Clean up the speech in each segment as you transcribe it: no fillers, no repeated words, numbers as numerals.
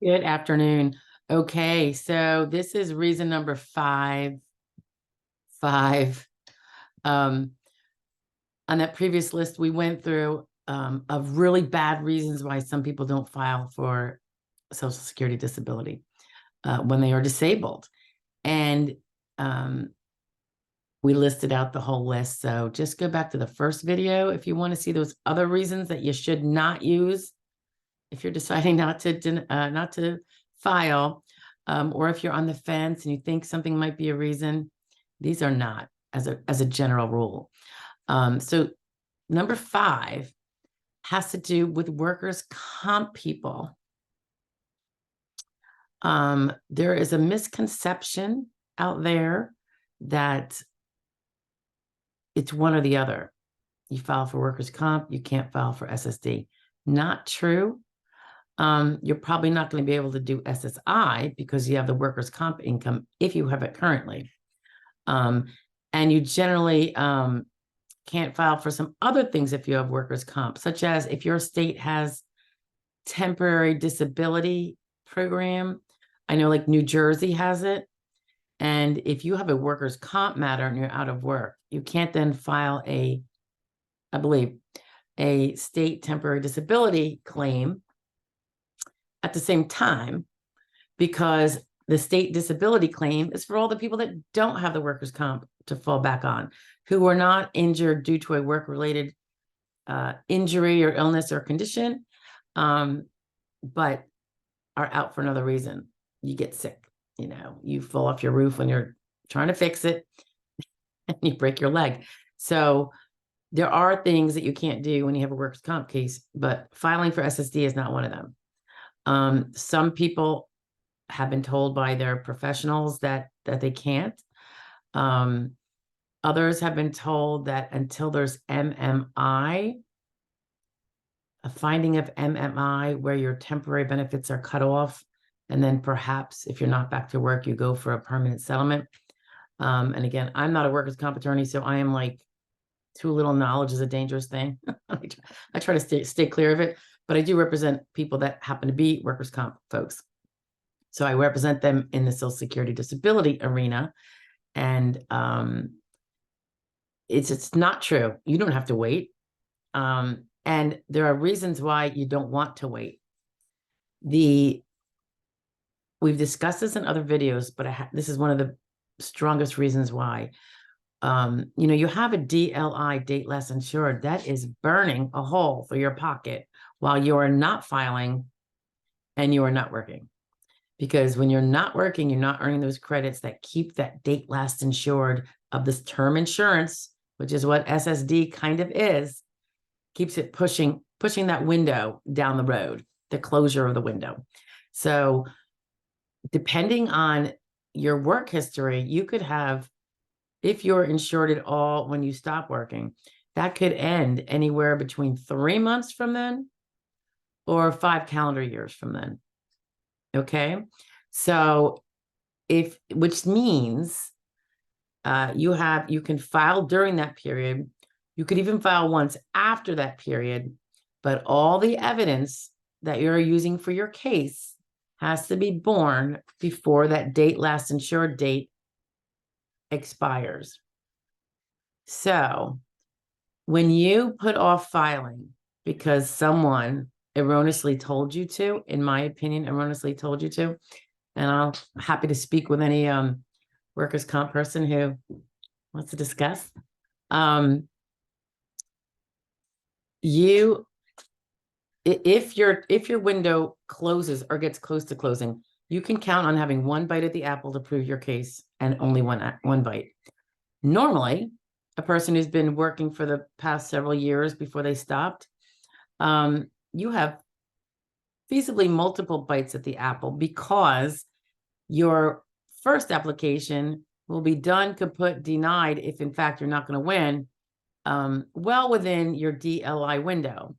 Good afternoon. Okay, so this is reason number five. Um, on that previous list, we went through of really bad reasons why some people don't file for Social Security disability when they are disabled. And we listed out the whole list. So just go back to the first video if you want to see those other reasons that you should not use if you're deciding not to file, or if you're on the fence and you think something might be a reason. These are not, as a general rule. So number 5 has to do with workers' comp people. There is a misconception out there that it's one or the other. You file for workers' comp, you can't file for SSD. Not true. You're probably not going to be able to do SSI because you have the workers' comp income if you have it currently. And you generally can't file for some other things if you have workers' comp, such as if your state has temporary disability program. I know like New Jersey has it. And if you have a workers' comp matter and you're out of work, you can't then file I believe, a state temporary disability claim at the same time, because the state disability claim is for all the people that don't have the workers' comp to fall back on, who are not injured due to a work-related injury or illness or condition, but are out for another reason. You get sick, you fall off your roof when you're trying to fix it and you break your leg. So there are things that you can't do when you have a workers' comp case, but filing for SSD is not one of them. Some people have been told by their professionals that they can't. Others have been told that until there's MMI, a finding of MMI where your temporary benefits are cut off, and then perhaps if you're not back to work, you go for a permanent settlement. And again, I'm not a workers' comp attorney, so I am like, too little knowledge is a dangerous thing. I try to stay clear of it, but I do represent people that happen to be workers' comp folks. So I represent them in the Social Security disability arena. And it's not true. You don't have to wait. And there are reasons why you don't want to wait. We've discussed this in other videos, but this is one of the strongest reasons why. You have a DLI, date less insured, that is burning a hole for your pocket while you are not filing and you are not working. Because when you're not working, you're not earning those credits that keep that date last insured of this term insurance, which is what SSD kind of is, keeps it pushing that window down the road, the closure of the window. So depending on your work history, you could have, if you're insured at all when you stop working, that could end anywhere between 3 months from then or 5 calendar years from then. Okay. So which means you can file during that period. You could even file once after that period, but all the evidence that you're using for your case has to be born before that date last insured date expires. So when you put off filing because someone erroneously told you to, in my opinion, erroneously told you to, and I'm happy to speak with any workers' comp person who wants to discuss. If your window closes or gets close to closing, you can count on having one bite at the apple to prove your case, and only one bite. Normally, a person who's been working for the past several years before they stopped, you have feasibly multiple bites at the apple, because your first application will be done, kaput, denied if in fact you're not going to win, well within your DLI window.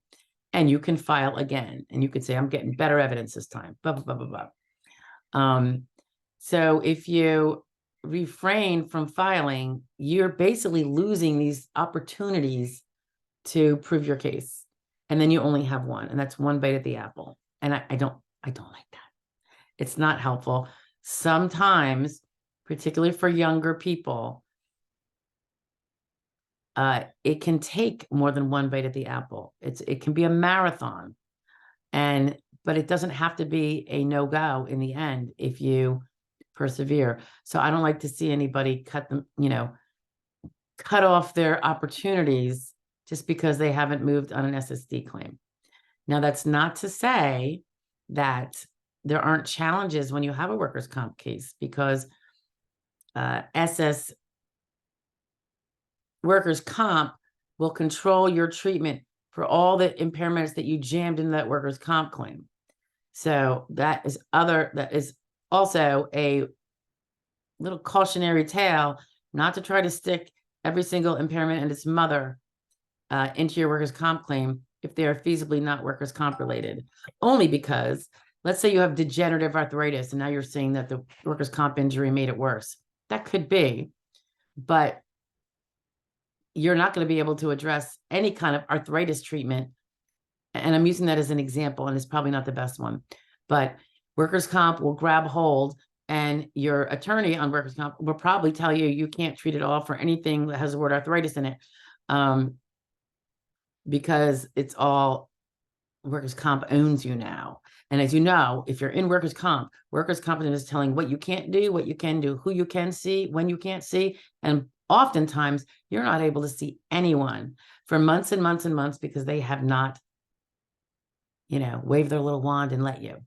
And you can file again, and you could say, I'm getting better evidence this time, blah, blah, blah, blah, blah. So if you refrain from filing, you're basically losing these opportunities to prove your case. And then you only have one, and that's one bite at the apple. And I don't like that. It's not helpful. Sometimes, particularly for younger people, it can take more than one bite at the apple. It can be a marathon, but it doesn't have to be a no-go in the end if you persevere. So I don't like to see anybody cut off their opportunities just because they haven't moved on an SSD claim. Now, that's not to say that there aren't challenges when you have a workers' comp case, because workers' comp will control your treatment for all the impairments that you jammed into that workers' comp claim. So that is also a little cautionary tale, not to try to stick every single impairment and its mother into your workers' comp claim if they are feasibly not workers' comp related. Only because, let's say you have degenerative arthritis and now you're saying that the workers' comp injury made it worse. That could be, but you're not going to be able to address any kind of arthritis treatment. And I'm using that as an example, and it's probably not the best one, but workers' comp will grab hold, and your attorney on workers' comp will probably tell you you can't treat it all for anything that has the word arthritis in it, because it's all workers' comp owns you now. And as you know, if you're in workers' comp is telling what you can't do, what you can do, who you can see, when you can't see. And oftentimes you're not able to see anyone for months and months and months because they have not, waved their little wand and let you,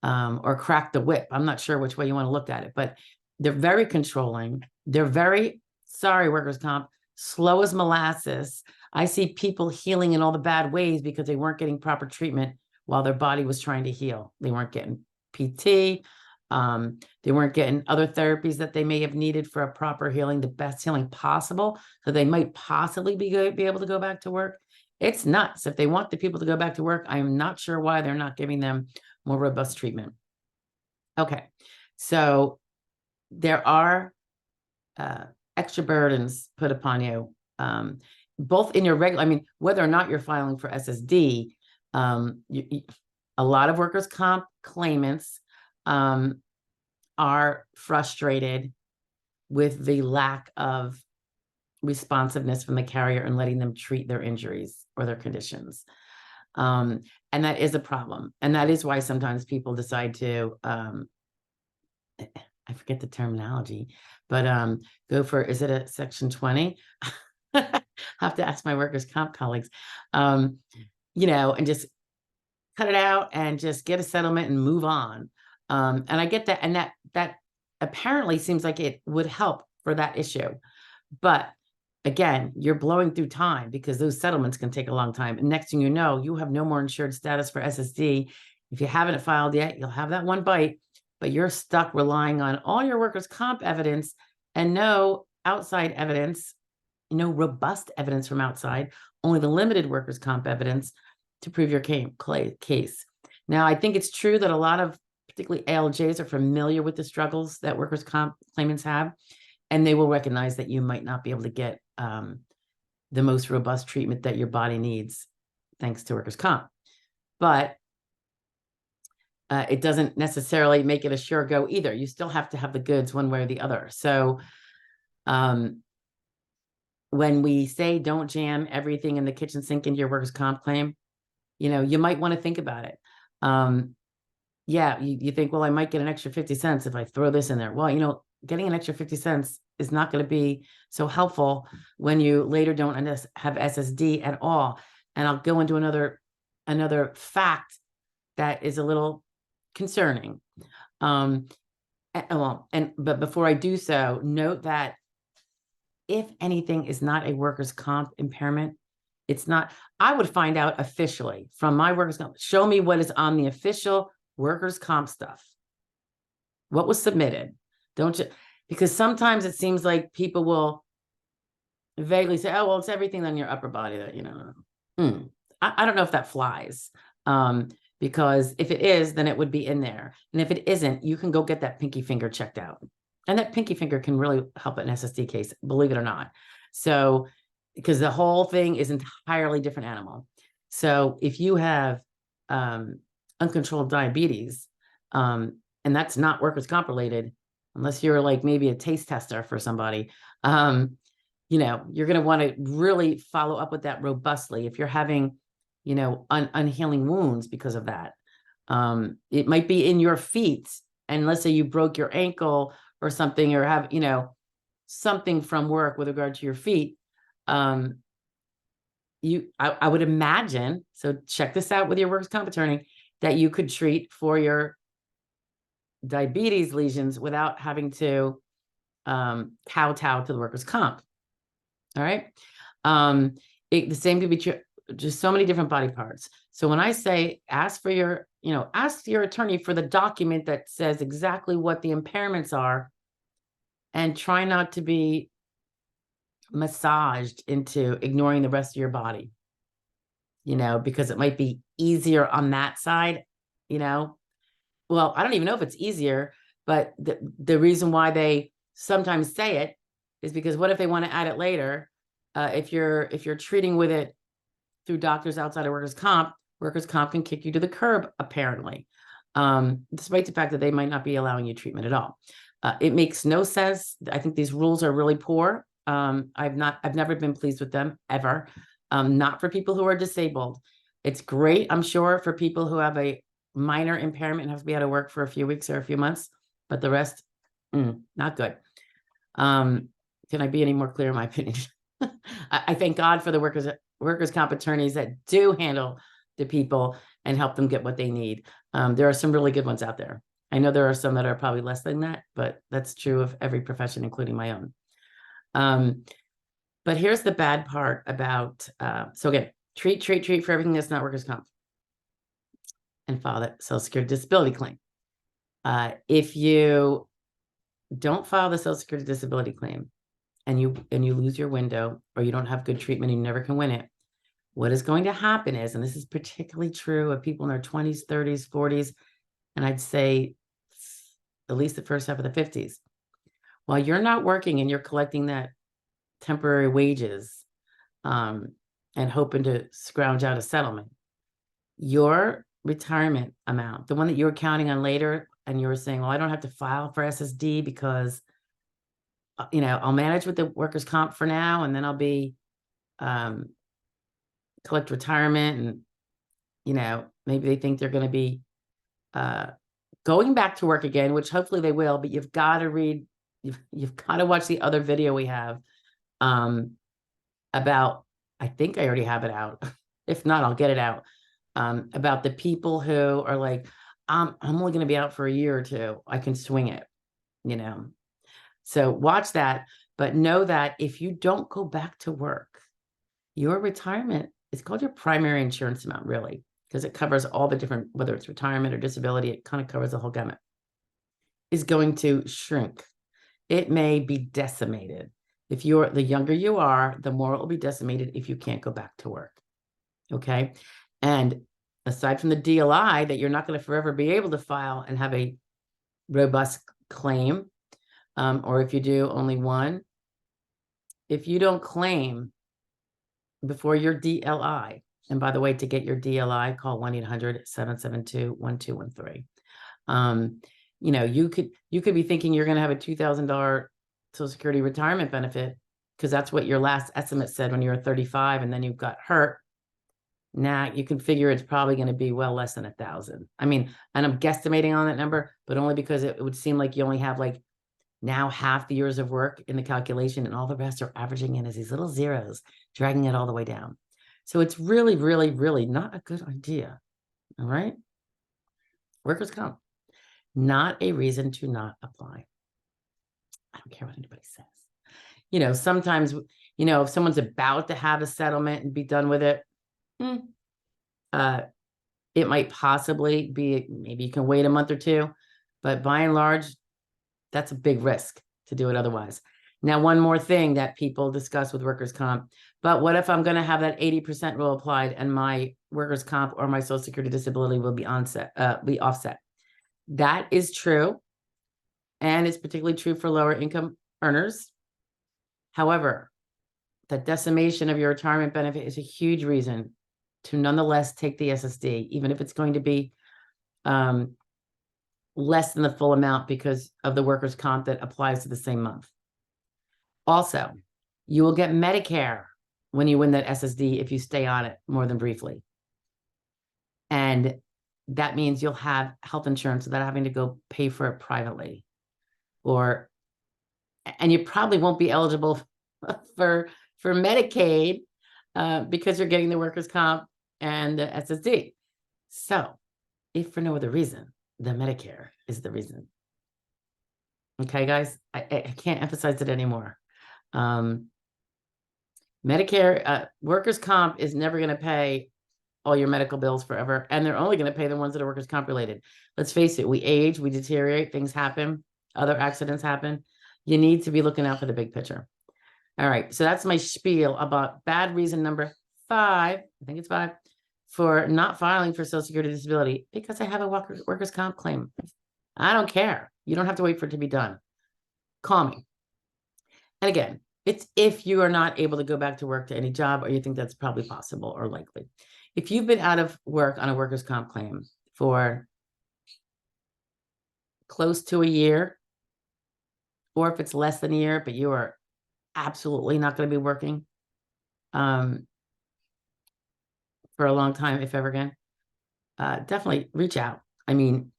or crack the whip. I'm not sure which way you want to look at it, but they're very controlling. They're very, sorry, workers' comp, slow as molasses. I see people healing in all the bad ways because they weren't getting proper treatment while their body was trying to heal. They weren't getting PT. They weren't getting other therapies that they may have needed for a proper healing, the best healing possible. So they might possibly be able to go back to work. It's nuts. If they want the people to go back to work, I'm not sure why they're not giving them more robust treatment. Okay. So there are extra burdens put upon you, both in your regular, whether or not you're filing for SSD, a lot of workers' comp claimants are frustrated with the lack of responsiveness from the carrier and letting them treat their injuries or their conditions. And that is a problem. And that is why sometimes people decide to, I forget the terminology, but go for, is it a Section 20? I have to ask my workers' comp colleagues, and just cut it out and just get a settlement and move on. And I get that. And that apparently seems like it would help for that issue. But again, you're blowing through time because those settlements can take a long time. And next thing you know, you have no more insured status for SSD. If you haven't filed yet, you'll have that one bite, but you're stuck relying on all your workers' comp evidence and no outside evidence, no robust evidence from outside, only the limited workers' comp evidence to prove your case. Now, I think it's true that a lot of particularly ALJs are familiar with the struggles that workers' comp claimants have, and they will recognize that you might not be able to get the most robust treatment that your body needs thanks to workers' comp. But it doesn't necessarily make it a sure go either. You still have to have the goods one way or the other. So when we say don't jam everything in the kitchen sink into your workers' comp claim, you might want to think about it. Yeah, you think, well, I might get an extra 50 cents if I throw this in there. Well, getting an extra 50 cents is not going to be so helpful when you later don't have SSD at all. And I'll go into another fact that is a little concerning. But before I do so, note that if anything is not a workers' comp impairment, it's not. I would find out officially from my workers' comp. Show me what is on the official workers' comp stuff. What was submitted? Don't you? Because sometimes it seems like people will vaguely say, "Oh, well, it's everything on your upper body that I don't know if that flies. Because if it is, then it would be in there. And if it isn't, you can go get that pinky finger checked out. And that pinky finger can really help an SSD case, believe it or not. So, because the whole thing is entirely different animal. So if you have uncontrolled diabetes, and that's not workers' comp related, unless you're like maybe a taste tester for somebody. You know, you're going to want to really follow up with that robustly. If you're having, you know, unhealing wounds because of that, it might be in your feet. And let's say you broke your ankle or something, or have, you know, something from work with regard to your feet. I would imagine, so check this out with your workers' comp attorney, that you could treat for your diabetes lesions without having to kowtow to the workers' comp. All right. The same could be true, just so many different body parts. So when I say ask for your, you know, ask your attorney for the document that says exactly what the impairments are, and try not to be massaged into ignoring the rest of your body, you know, because it might be easier on that side, you know. Well, I don't even know if it's easier, but the reason why they sometimes say it is because what if they want to add it later? If you're treating with it through doctors outside of workers' comp can kick you to the curb, apparently, despite the fact that they might not be allowing you treatment at all. It makes no sense. I think these rules are really poor. I've never been pleased with them ever. Not for people who are disabled. It's great, I'm sure, for people who have a minor impairment and have to be out of work for a few weeks or a few months, but the rest, not good. Can I be any more clear in my opinion? I thank God for the workers' comp attorneys that do handle the people and help them get what they need. There are some really good ones out there. I know there are some that are probably less than that, but that's true of every profession, including my own. But here's the bad part about, so again, treat for everything that's not workers' comp, and file that Social Security disability claim. If you don't file the Social Security disability claim and you lose your window, or you don't have good treatment and you never can win it, what is going to happen is, and this is particularly true of people in their 20s, 30s, 40s, and I'd say at least the first half of the 50s, while you're not working and you're collecting that temporary wages and hoping to scrounge out a settlement, your retirement amount, the one that you were counting on later, and you were saying, well, I don't have to file for SSD because, you know, I'll manage with the workers' comp for now, and then I'll be collect retirement, and, you know, maybe they think they're going to be going back to work again, which hopefully they will, but you've got to read, you've got to watch the other video we have about, I think I already have it out. If not, I'll get it out. About the people who are like, I'm only going to be out for a year or two. I can swing it, you know. So watch that, but know that if you don't go back to work, your retirement, it's called your primary insurance amount, really, because it covers all the different, whether it's retirement or disability, it kind of covers the whole gamut, is going to shrink. It may be decimated. If the younger you are, the more it will be decimated if you can't go back to work. Okay. And aside from the DLI that you're not going to forever be able to file and have a robust claim, or if you do, only one, if you don't claim before your DLI, and by the way, to get your DLI, call 1-800-772-1213. You know, you could be thinking you're going to have a $2,000 Social Security retirement benefit because that's what your last estimate said when you were 35, and then you got hurt. Now you can figure it's probably going to be well less than 1,000. I mean, and I'm guesstimating on that number, but only because it would seem like you only have like now half the years of work in the calculation, and all the rest are averaging in as these little zeros, dragging it all the way down. So it's really, really, really not a good idea. All right. Workers' comp, not a reason to not apply. I don't care what anybody says. You know, sometimes, you know, if someone's about to have a settlement and be done with it, it might possibly be, maybe you can wait a month or two, but by and large, that's a big risk to do it otherwise. Now, one more thing that people discuss with workers' comp, but what if I'm going to have that 80% rule applied and my workers' comp or my Social Security disability will be offset? That is true. And it's particularly true for lower income earners. However, the decimation of your retirement benefit is a huge reason to nonetheless take the SSD, even if it's going to be less than the full amount because of the workers' comp that applies to the same month. Also, you will get Medicare when you win that SSD if you stay on it more than briefly. And that means you'll have health insurance without having to go pay for it privately. And you probably won't be eligible for Medicaid because you're getting the workers' comp and the SSD. So, if for no other reason, the Medicare is the reason. Okay, guys, I can't emphasize it anymore. Medicare, workers' comp is never going to pay all your medical bills forever, and they're only going to pay the ones that are workers' comp related. Let's face it, we age, we deteriorate, things happen, other accidents happen. You need to be looking out for the big picture. All right, so that's my spiel about bad reason number 5, I think it's 5, for not filing for Social Security disability because I have a workers' comp claim. I don't care. You don't have to wait for it to be done. Call me. And again, it's if you are not able to go back to work to any job or you think that's probably possible or likely. If you've been out of work on a workers' comp claim for close to a year, or if it's less than a year, but you are absolutely not going to be working for a long time, if ever again, definitely reach out. I mean,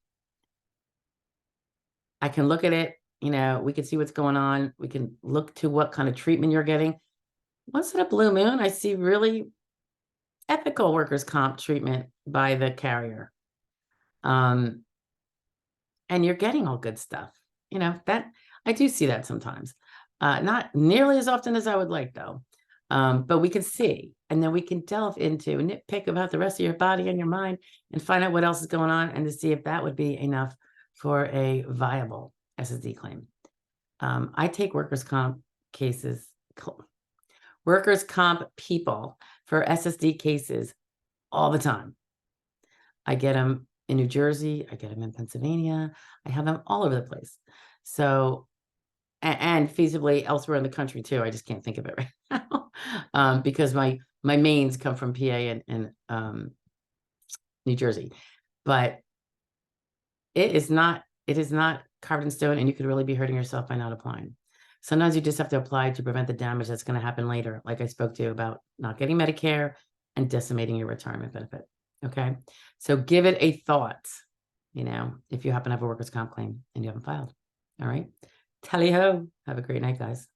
I can look at it, we can see what's going on. We can look to what kind of treatment you're getting. Once in a blue moon, I see really ethical workers' comp treatment by the carrier. And you're getting all good stuff. That I do see that sometimes. Not nearly as often as I would like, though. But we can see, and then we can delve into nitpick about the rest of your body and your mind and find out what else is going on and to see if that would be enough for a viable SSD claim. I take workers' comp people for SSD cases all the time. I get them in New Jersey. I get them in Pennsylvania. I have them all over the place. So, and feasibly elsewhere in the country too. I just can't think of it right now because my mains come from PA and New Jersey. But it is not carved in stone, and you could really be hurting yourself by not applying. Sometimes you just have to apply to prevent the damage that's going to happen later, like I spoke to you about not getting Medicare and decimating your retirement benefit. Okay, so give it a thought, if you happen to have a workers' comp claim and you haven't filed. All right, tally ho. Have a great night, guys.